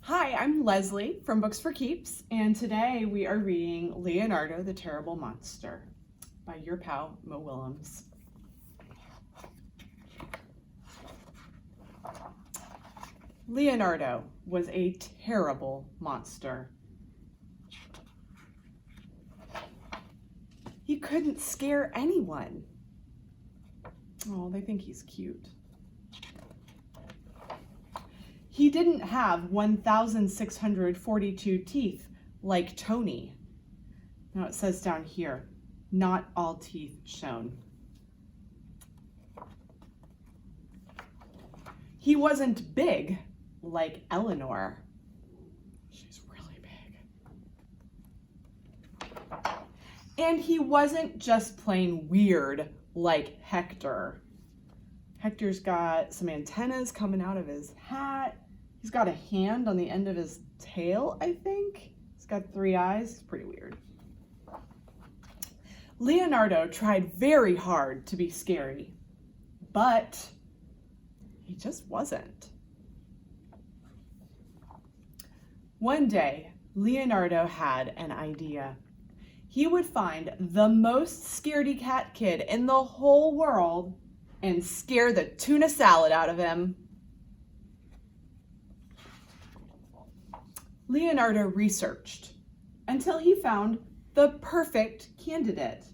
Hi, I'm Leslie from Books for Keeps, and today we are reading Leonardo the Terrible Monster by your pal, Mo Willems. Leonardo was a terrible monster. He couldn't scare anyone. Oh, they think he's cute. He didn't have 1,642 teeth like Tony. Now it says down here, not all teeth shown. He wasn't big like Eleanor. She's really big. And he wasn't just plain weird like Hector. Hector's got some antennas coming out of his hat. He's got a hand on the end of his tail, I think. He's got 3 eyes. It's pretty weird. Leonardo tried very hard to be scary, but he just wasn't. One day, Leonardo had an idea. He would find the most scaredy cat kid in the whole world and scare the tuna salad out of him. Leonardo researched until he found the perfect candidate.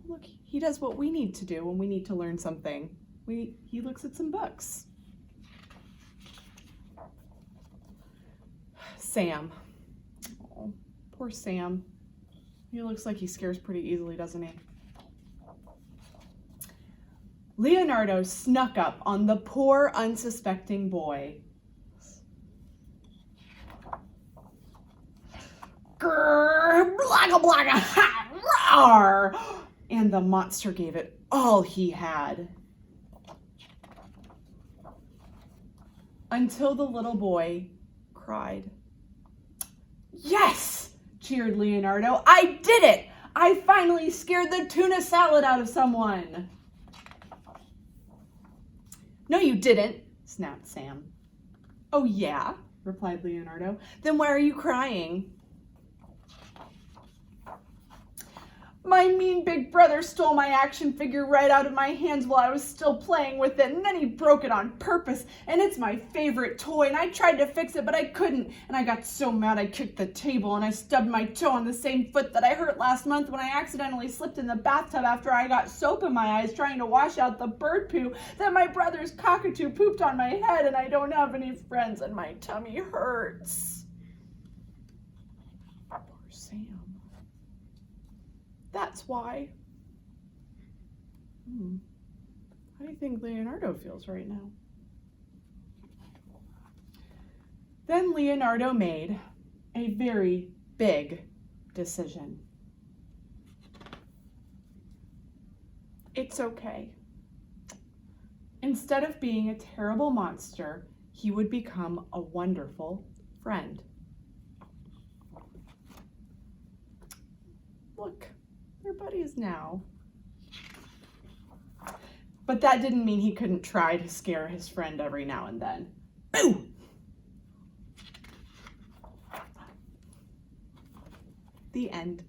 Look, he does what we need to do when we need to learn something. He looks at some books. Sam. Oh, poor Sam. He looks like he scares pretty easily, doesn't he? Leonardo snuck up on the poor, unsuspecting boy. Grrr, blagga blagga, ha, roar! And the monster gave it all he had. Until the little boy cried. Yes! Cheered Leonardo. I did it! I finally scared the tuna salad out of someone. No, you didn't, snapped Sam. Oh, yeah, replied Leonardo. Then why are you crying? My mean big brother stole my action figure right out of my hands while I was still playing with it, and then he broke it on purpose, and it's my favorite toy, and I tried to fix it, but I couldn't, and I got so mad I kicked the table, and I stubbed my toe on the same foot that I hurt last month when I accidentally slipped in the bathtub after I got soap in my eyes trying to wash out the bird poo that my brother's cockatoo pooped on my head, and I don't have any friends, and my tummy hurts. Poor Sam. That's why. How do you think Leonardo feels right now? Then Leonardo made a very big decision. It's okay. Instead of being a terrible monster, he would become a wonderful friend. Look. They're buddies now. But that didn't mean he couldn't try to scare his friend every now and then. Boo! The end.